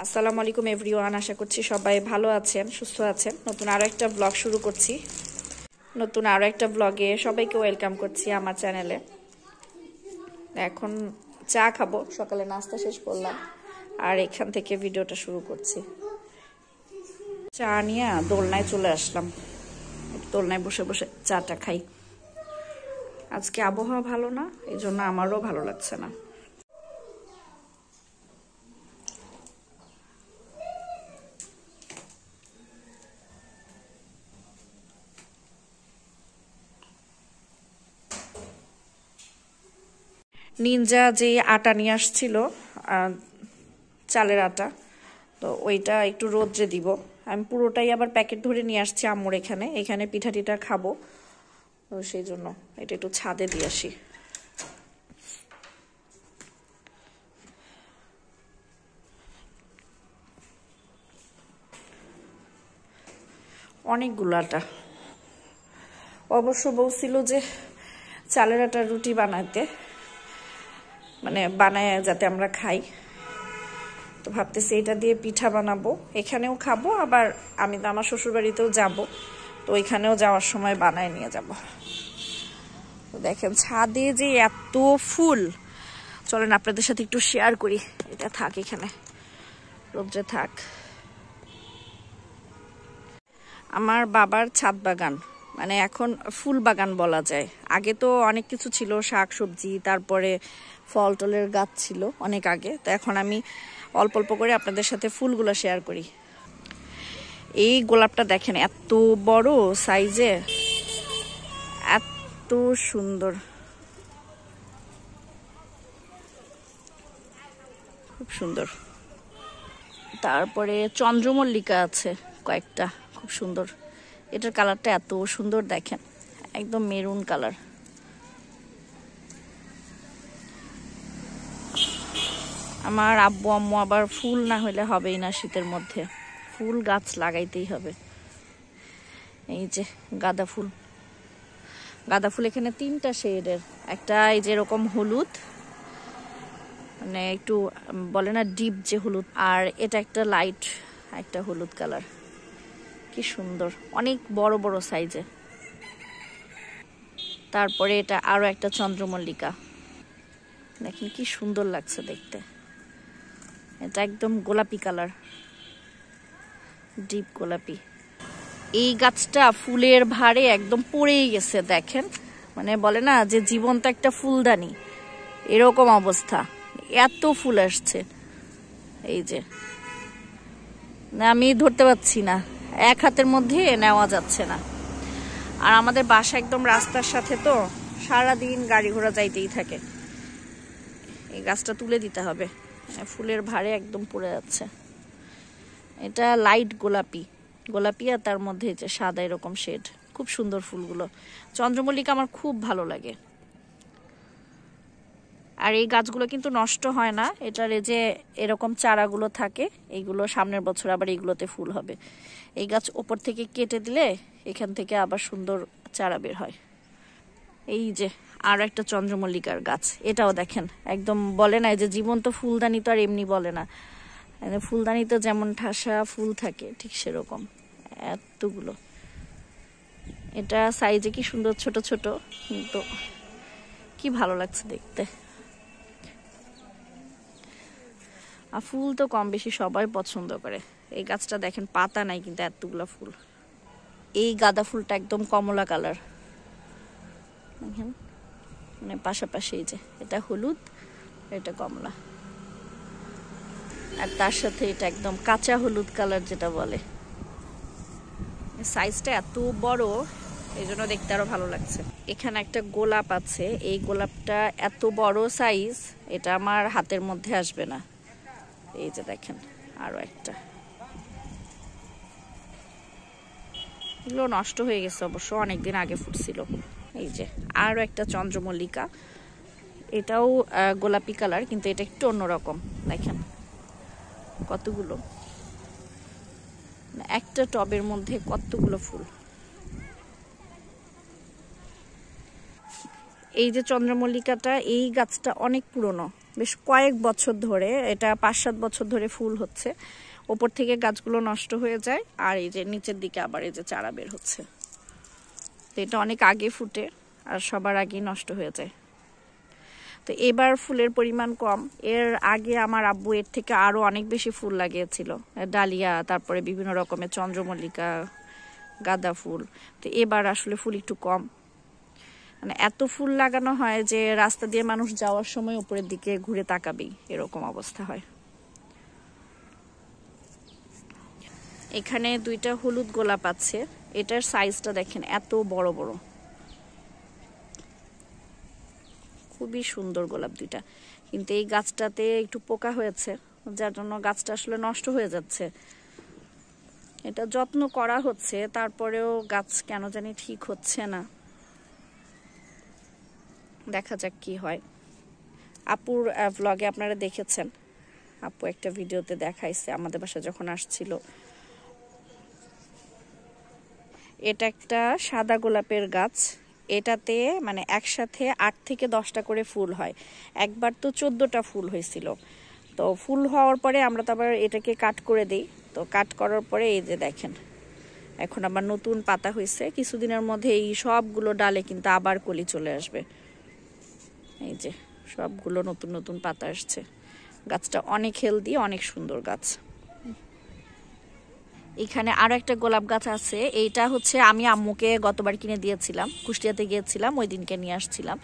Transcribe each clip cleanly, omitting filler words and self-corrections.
আসসালামু আলাইকুম এভরিওয়ান, আশা করছি সবাই ভালো আছেন, সুস্থ আছেন। নতুন আরো একটা ব্লগ শুরু করছি। নতুন আরো একটা ব্লগে সবাইকে ওয়েলকাম করছি আমার চ্যানেলে। এখন চা খাবো, সকালে নাস্তা শেষ করলাম আর এখান থেকে ভিডিওটা শুরু করছি। চা নিয়ে দোলনায় চলে আসলাম, দোলনায় বসে বসে চাটা খাই। আজকে আবহাওয়া ভালো না, এই জন্য আমারও ভালো লাগছে না। নিনজা যে আটা নিয়ে আসছিল, চালের আটা, তো ওইটা একটু রোদ্রে দিব। আমি পুরোটাই আবার প্যাকেট ধরে নিয়ে আসছি আম্মুর এখানে পিঠা টিঠা খাবো, তো সেই জন্য এটা একটু ছাদে দিয়ে আসি। অনেকগুলো আটা, অবশ্য বলছিল যে চালের আটার রুটি বানাতে, মানে বানায় যাতে আমরা খাই। তো ভাবতেছি এটা দিয়ে পিঠা বানাবো, এখানেও খাবো, আবার আমি তো আমার শ্বশুর বাড়িতেও যাবো, তো ওইখানেও যাওয়ার সময় বানায় নিয়ে যাব। তো দেখেন ছাদে যে এত ফুল, চলেন আপনাদের সাথে একটু শেয়ার করি। এটা থাক এখানে, রোদ্রে থাক। আমার বাবার ছাদ বাগান, মানে এখন ফুল বাগান বলা যায়। আগে তো অনেক কিছু ছিল, শাক সবজি, তারপরে ফল টলের গাছ ছিল অনেক আগে। তো এখন আমি অল্প অল্প করে আপনাদের সাথে ফুলগুলো শেয়ার করি। এই গোলাপটা দেখেন এত বড় সাইজে, এত সুন্দর, খুব সুন্দর। তারপরে চন্দ্রমল্লিকা আছে কয়েকটা, খুব সুন্দর। এটার কালারটা এত সুন্দর দেখেন, একদম মেরুন কালার। আমার আব্বু আম্মু আবার ফুল না হলে হবেই না, শীতের মধ্যে ফুল গাছ লাগাইতেই হবে। এই যে গাঁদা ফুল, গাঁদা ফুল এখানে 3টা শেডের, একটা এই যে এরকম হলুদ, মানে একটু বলে না ডিপ যে হলুদ, আর এটা একটা লাইট একটা হলুদ কালার। কি সুন্দর, অনেক বড় বড় সাইজে। তারপরে এটা আরো একটা চন্দ্রমল্লিকা, দেখেন কি সুন্দর লাগছে দেখতে। এটা একদম গোলাপি কালার, ডিপ গোলাপি। এই গাছটা ফুলের ভারে একদম পড়েই গেছে দেখেন, মানে বলে না যে জীবন্ত একটা ফুলদানি, এরকম অবস্থা। এত ফুল আসছে, এই যে আমি ধরতে পারছি না, এক হাতের মধ্যে নেওয়া যাচ্ছে না। আর আমাদের বাসা একদম রাস্তার সাথে, তো সারাদিন গাড়ি ঘোড়া যাইতেই থাকে। এই গাছটা তুলে দিতে হবে, ফুলের ভারে একদম পড়ে যাচ্ছে। এটা লাইট গোলাপি, গোলাপি আর তার মধ্যে যে সাদা এরকম শেড, খুব সুন্দর ফুলগুলো। চন্দ্রমল্লিকা আমার খুব ভালো লাগে। আর এই গাছগুলো কিন্তু নষ্ট হয় না, এটার এই যে এরকম চারাগুলো থাকে, এইগুলো সামনের বছর আবার এইগুলোতে ফুল হবে। এই গাছ ওপর থেকে কেটে দিলে এখান থেকে আবার সুন্দর চারা বের হয়। এই যে আরো একটা চন্দ্রমল্লিকার গাছ, এটাও দেখেন একদম বলে না যে জীবন্ত ফুলদানি, তো আর এমনি বলে না, ফুলদানিতে যেমন ঠাসা ফুল থাকে ঠিক সেরকম এতগুলো। এটা সাইজে কি সুন্দর, ছোট ছোট, কিন্তু কি ভালো লাগছে দেখতে। আর ফুল তো কম বেশি সবাই পছন্দ করে। এই গাছটা দেখেন পাতা নাই, কিন্তু এতগুলা ফুল। এই গাঁদা ফুলটা একদম কমলা কালার, দেখেন মানে পাশাপাশি। এই যে এটা হলুদ, এটা কমলা, আর তার সাথে এটা একদম কাঁচা হলুদ কালার যেটা বলে। সাইজটা এত বড়, এই জন্য দেখতে আরো ভালো লাগছে। এখানে একটা গোলাপ আছে, এই গোলাপটা এত বড় সাইজ, এটা আমার হাতের মধ্যে আসবে না। এই যে দেখেন আরো একটা, এগুলো নষ্ট হয়ে গেছে অবশ্য, অনেকদিন আগে ফুটছিল। এই যে আরো একটা চন্দ্রমল্লিকা, এটাও গোলাপি কালার, কিন্তু এটা একটু অন্যরকম। দেখেন কতগুলো, একটা টবের মধ্যে কতগুলো ফুল। এই যে চন্দ্রমল্লিকাটা, এই গাছটা অনেক পুরনো, বেশ কয়েক বছর ধরে, এটা 5-7 বছর ধরে ফুল হচ্ছে। ওপর থেকে গাছগুলো নষ্ট হয়ে যায়, আর এই যে নিচের দিকে আবার এই যে চারা বের হচ্ছে। তো এটা অনেক আগে ফুটে আর সবার আগেই নষ্ট হয়ে যায়। তো এবার ফুলের পরিমাণ কম। এর আগে আমার আব্বু এর থেকে আরো অনেক বেশি ফুল লাগিয়েছিল, ডালিয়া, তারপরে বিভিন্ন রকমের চন্দ্রমল্লিকা, গাঁদা ফুল। তো এবার আসলে ফুল একটু কম, মানে এত ফুল লাগানো হয় যে রাস্তা দিয়ে মানুষ যাওয়ার সময় উপরের দিকে ঘুরে তাকাবেই, এরকম অবস্থা হয়। এখানে 2টা হলুদ গোলাপ আছে, এটার সাইজটা দেখেন এত বড় বড়, খুবই সুন্দর গোলাপ 2টা। কিন্তু এই গাছটাতে একটু পোকা হয়েছে, যার জন্য গাছটা আসলে নষ্ট হয়ে যাচ্ছে। এটা যত্ন করা হচ্ছে, তারপরেও গাছ কেন জানি ঠিক হচ্ছে না। দেখা যাক কি হয়। আপুর ভ্লগে আপনারা দেখেছেন, আপু একটা ভিডিওতে দেখাইছে আমাদের বাসায় যখন আসছিল। এটা একটা সাদা গোলাপের গাছ, এটাতে মানে একসাথে 8 থেকে 10টা করে ফুল হয়। একবার তো 14টা ফুল হয়েছিল। তো ফুল হওয়ার পরে আমরা তো আবার এটাকে কাট করে দিই। তো কাট করার পরে এই যে দেখেন এখন আবার নতুন পাতা হয়েছে। কিছুদিনের মধ্যে এই সবগুলো ডালে কিন্তু আবার কলি চলে আসবে। এই যে সবগুলো নতুন নতুন পাতা আসছে। গাছটা অনেক হেলদি, অনেক সুন্দর গাছ। এখানে আরো একটা গোলাপ গাছ আছে, এইটা হচ্ছে আমি আম্মুকে গতবার কিনে দিয়েছিলাম, কুষ্টিয়াতে গিয়েছিলাম ওই দিনকে নিয়ে আসছিলাম।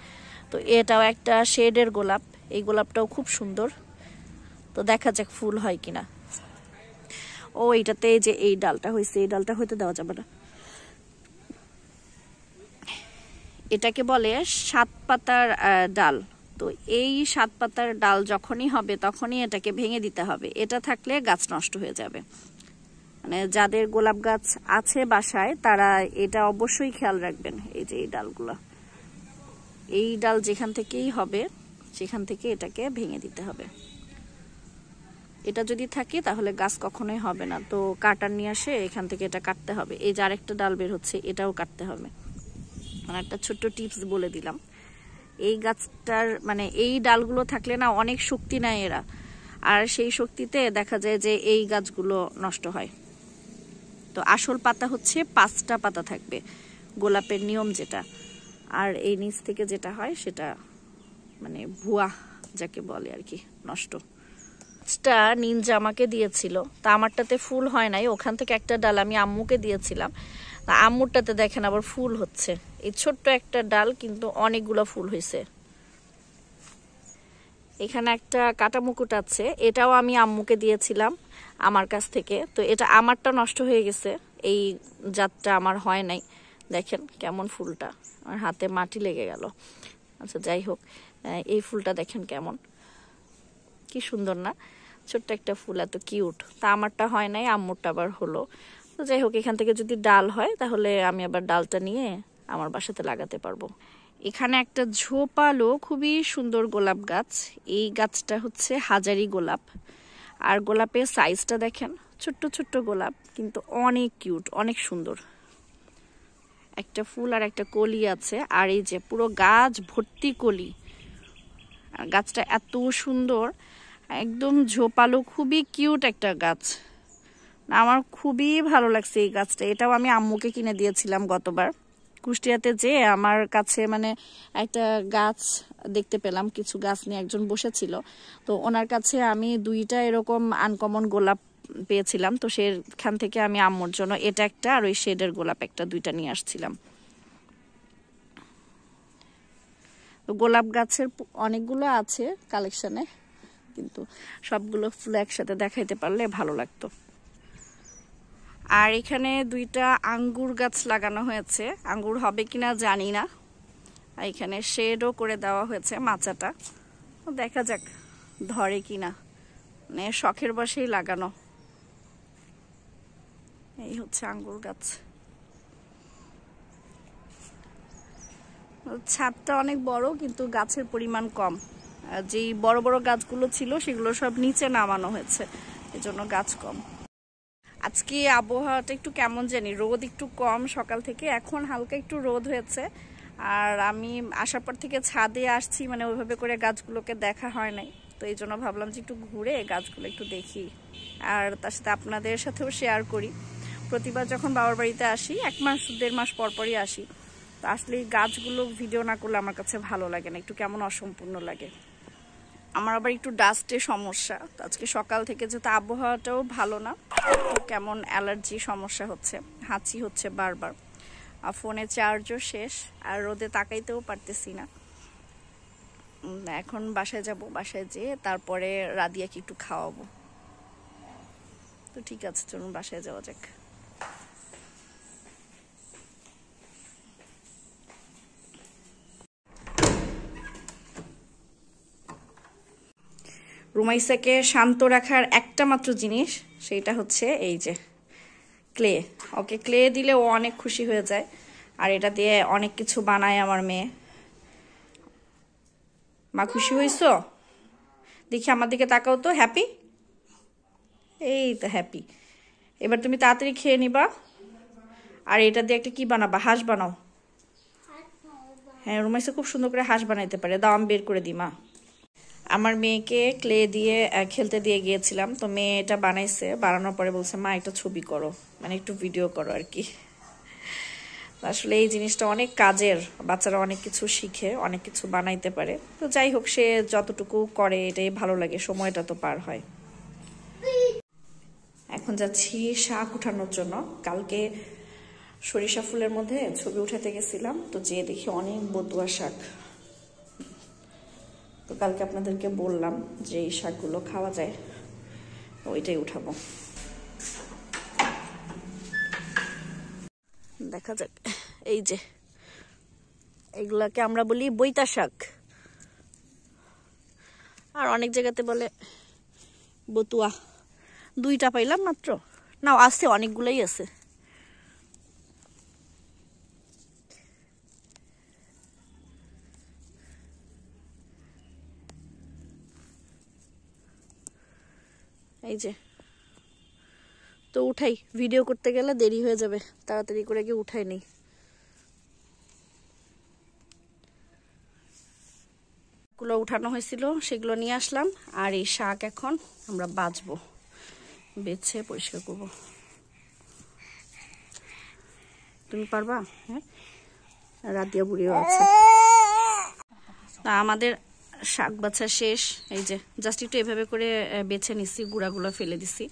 তো এটাও একটা শেডের গোলাপ, এই গোলাপটাও খুব সুন্দর। তো দেখা যাক ফুল হয় কিনা। ও এইটাতে যে এই ডালটা হয়েছে, এই ডালটা হইতে দেওয়া যাবে না, এটাকে বলে 7 পাতার ডাল। তো এই 7 পাতার ডাল যখনই হবে তখনই এটাকে ভেঙে দিতে হবে, এটা থাকলে গাছ নষ্ট হয়ে যাবে। মানে যাদের গোলাপ গাছ আছে বাসায় তারা এটা অবশ্যই খেয়াল রাখবেন। এই যে এই ডালগুলো, এই ডাল যেখান থেকেই হবে সেখান থেকে এটাকে ভেঙে দিতে হবে। এটা যদি থাকে তাহলে গাছ কখনোই হবে না। তো কাটার নিয়ে আসে এখান থেকে এটা কাটতে হবে। এই যে আরেকটা ডাল বের হচ্ছে, এটাও কাটতে হবে। মানে একটা ছোট্ট টিপস বলে দিলাম। এই গাছটার মানে এই ডালগুলো থাকলে না অনেক শক্তি নেয় এরা, আর সেই শক্তিতে দেখা যায় যে এই গাছগুলো নষ্ট হয়। তো আসল পাতা হচ্ছে 5টা পাতা থাকবে, গোলাপের নিয়ম যেটা। আর এই নিচ থেকে যেটা হয় সেটা মানে ভুয়া যাকে বলে আর কি, নষ্ট। গাছটা নিনজা আমাকে দিয়েছিল, তা আমারটাতে ফুল হয় নাই। ওখান থেকে একটা ডাল আমি আম্মুকে দিয়েছিলাম, আম্মুরটাতে দেখেন আবার ফুল হচ্ছে। এই ছোট্ট একটা ডাল কিন্তু অনেকগুলো ফুল হয়েছে। এখানে একটা কাটা মুকুট আছে, এটাও আমি আম্মুকে দিয়েছিলাম আমার কাছ থেকে। তো এটা আমারটা নষ্ট হয়ে গেছে, এই জাতটা আমার হয় নাই। দেখেন কেমন ফুলটা, আমার হাতে মাটি লেগে গেল। আচ্ছা যাই হোক, এই ফুলটা দেখেন কেমন, কি সুন্দর না, ছোট্ট একটা ফুল, এত কিউট। তা আমারটা হয় নাই, আম্মুরটা আবার হলো। তো যাই হোক, এখান থেকে যদি ডাল হয় তাহলে আমি আবার ডালটা নিয়ে আমার বাসাতে লাগাতে পারবো। এখানে একটা ঝোপালো খুবই সুন্দর গোলাপ গাছ, এই গাছটা হচ্ছে হাজারি গোলাপ। আর গোলাপের সাইজটা দেখেন, ছোট্ট ছোট্ট গোলাপ কিন্তু অনেক কিউট, অনেক সুন্দর। একটা ফুল আর একটা কলি আছে, আর এই যে পুরো গাছ ভর্তি কলি। আর গাছটা এত সুন্দর, একদম ঝোপালো, খুবই কিউট একটা গাছ। আমার খুবই ভালো লাগছে এই গাছটা। এটাও আমি আম্মুকে কিনে দিয়েছিলাম গতবার কুষ্টিয়াতে, যে আমার কাছে মানে একটা গাছ দেখতে পেলাম, কিছু গাছ নিয়ে একজন বসেছিল। তো ওনার কাছে আমি 2টা এরকম আনকমন গোলাপ পেয়েছিলাম। তো সেখান থেকে আমি আম্মুর জন্য এটা একটা আর ওই শেডের গোলাপ একটা 2টা নিয়ে আসছিলাম। তো গোলাপ গাছের অনেকগুলো আছে কালেকশনে, কিন্তু সবগুলো ফুল একসাথে দেখাইতে পারলে ভালো লাগতো। আর এখানে 2টা আঙ্গুর গাছ লাগানো হয়েছে, আঙ্গুর হবে কিনা জানি না। আর এখানে শেডও করে দেওয়া হয়েছে মাচাটা, দেখা যাক ধরে কিনা, মানে শখের বশেই লাগানো। এই হচ্ছে আঙ্গুর গাছ। ছাদটা অনেক বড় কিন্তু গাছের পরিমাণ কম। যেই বড় বড় গাছগুলো ছিল সেগুলো সব নিচে নামানো হয়েছে, এজন্য গাছ কম। আজকে আবহাওয়াটা একটু কেমন জানি, রোদ একটু কম সকাল থেকে, এখন হালকা একটু রোদ হয়েছে। আর আমি আসার পর থেকে ছাদে আসছি, মানে ওইভাবে করে গাছগুলোকে দেখা হয় নাই, তো এই জন্য ভাবলাম যে একটু ঘুরে গাছগুলো একটু দেখি আর তার সাথে আপনাদের সাথেও শেয়ার করি। প্রতিবার যখন বাবার বাড়িতে আসি 1 মাস 1.5 মাস পরপরই আসি, তো আসলে এই গাছগুলো ভিডিও না করলে আমার কাছে ভালো লাগে না, একটু কেমন অসম্পূর্ণ লাগে। আমার আবার একটু ডাস্টের সমস্যা, তো আজকে সকাল থেকে যেহেতু আবহাওয়াটাও ভালো না, তো কেমন অ্যালার্জি সমস্যা হচ্ছে, হাঁচি হচ্ছে বারবার, আর ফোনে চার্জও শেষ, আর রোদে তাকাইতেও পারতেছি না। এখন বাসায় যাব, বাসায় যেয়ে তারপরে রাদিয়াকে একটু খাওয়াবো। তো ঠিক আছে, চলুন বাসায় যাওয়া যাক। রুমাইসাকে শান্ত রাখার একটা মাত্র জিনিস, সেইটা হচ্ছে এই যে ক্লে। ওকে ক্লে দিলে ও অনেক খুশি হয়ে যায়, আর এটা দিয়ে অনেক কিছু বানায় আমার মেয়ে। মা খুশি হইছো? দেখি আমার দিকে তাকাও তো, হ্যাপি? এই তো হ্যাপি। এবার তুমি তাড়াতাড়ি খেয়ে নিবা, আর এটা দিয়ে একটা কি বানাবা? হাঁস বানাও। হ্যাঁ, রুমাইসা খুব সুন্দর করে হাঁস বানাইতে পারে, দাও আমি বের করে দিই। মা, আমার মেয়েকে ক্লে দিয়ে খেলতে দিয়ে গিয়েছিলাম, তো মেয়ে এটা বানাইছে, বানানোর পরে বলছে মা একটা ছবি করো, মানে একটু ভিডিও করো আর কি। আসলে এই জিনিসটা অনেক কাজের, বাচ্চারা অনেক কিছু শিখে, অনেক কিছু বানাইতে পারে। তো যাই হোক, সে যতটুকু করে এটাই ভালো লাগে, সময়টা তো পার হয়। এখন যাচ্ছি শাক উঠানোর জন্য। কালকে সরিষা ফুলের মধ্যে ছবি উঠাতে গেছিলাম, তো যেয়ে দেখি অনেক বতুয়া শাক। তো কালকে আপনাদেরকে বললাম যে এই শাকগুলো খাওয়া যায়, ওইটাই উঠাবো। দেখা যাক। এই যে এগুলাকে আমরা বলি বইতা শাক, আর অনেক জায়গাতে বলে বতুয়া। 2টা পাইলাম মাত্র, না আছে, অনেকগুলাই আছে। এই যে, তো উঠাই, ভিডিও করতে গেলে দেরি হয়ে যাবে, তাড়াতাড়ি করে গিয়ে উঠাই নেই। গুলো উঠানো হয়েছিল, সেগুলো নিয়ে আসলাম, আর এই শাক এখন আমরা বাছবো, বেছে পরিষ্কার করব। তুমি পারবা? হ্যাঁ, রাদিয়া বুড়িও আছে। তা আমাদের শাক বাছা শেষ। এই যে জাস্ট একটু এভাবে করে বেছে নিচ্ছি, গুঁড়াগুলো ফেলে দিছি।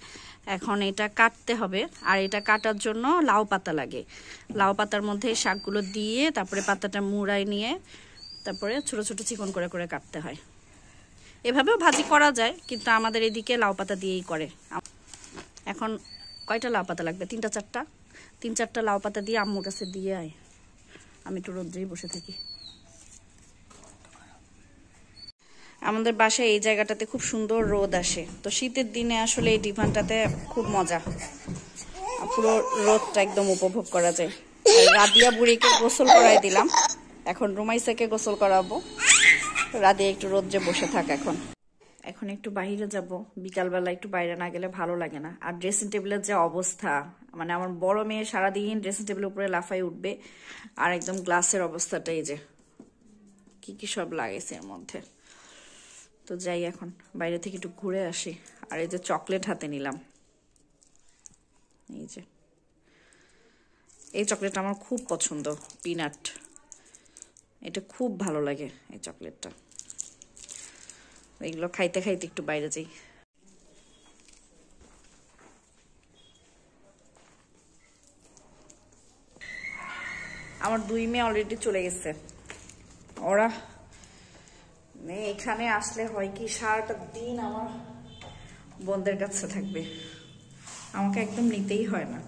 এখন এটা কাটতে হবে, আর এটা কাটার জন্য লাউ পাতা লাগে। লাউ পাতার মধ্যে শাকগুলো দিয়ে তারপরে পাতাটা মুড়ায় নিয়ে তারপরে ছোট ছোট চিকন করে করে কাটতে হয়। এভাবেও ভাজি করা যায়, কিন্তু আমাদের এদিকে লাউ পাতা দিয়েই করে। এখন কয়টা লাউ পাতা লাগবে? 3টা 4টা, 3-4টা লাউ পাতা দিয়ে আম্মুর কাছে দিয়ে আয়, আমি একটু রোদ্রেই বসে থাকি। আমাদের বাসায় এই জায়গাটাতে খুব সুন্দর রোদ আসে, তো শীতের দিনে আসলে এই ডিভানটাতে খুব মজা, পুরো রোদটা একদম উপভোগ করা যায়। রাদিয়া বুড়িকে গোসল করাই দিলাম, এখন রুমাইসাকে গোসল করাবো। রাদিয়া একটু রোদ্রে বসে থাক। এখন একটু বাইরে যাব, বিকালবেলা একটু বাইরে না গেলে ভালো লাগে না। আর ড্রেসিং টেবিলের যে অবস্থা, মানে আমার বড় মেয়ে সারাদিন ড্রেসিং টেবিলের উপরে লাফাই উঠবে, আর একদম গ্লাসের অবস্থাটা এই যে কি কি সব লাগাইছে এর মধ্যে। তো যাই, এখন বাইরে থেকে একটু ঘুরে আসি। আর এই যে চকলেট হাতে নিলাম, এই যে এই চকলেটটা আমার খুব পছন্দ, পিনাট, এটা খুব ভালো লাগে এই চকলেটটা। এগুলো খাইতে খাইতে একটু বাইরে যাই। আমার 2 মেয়ে অলরেডি চলে গেছে। ওরা এখানে আসলে হয় কি, সারাটা দিন আমার বোনদের কাছে থাকবে, আমাকে একদম নিতেই হয় না।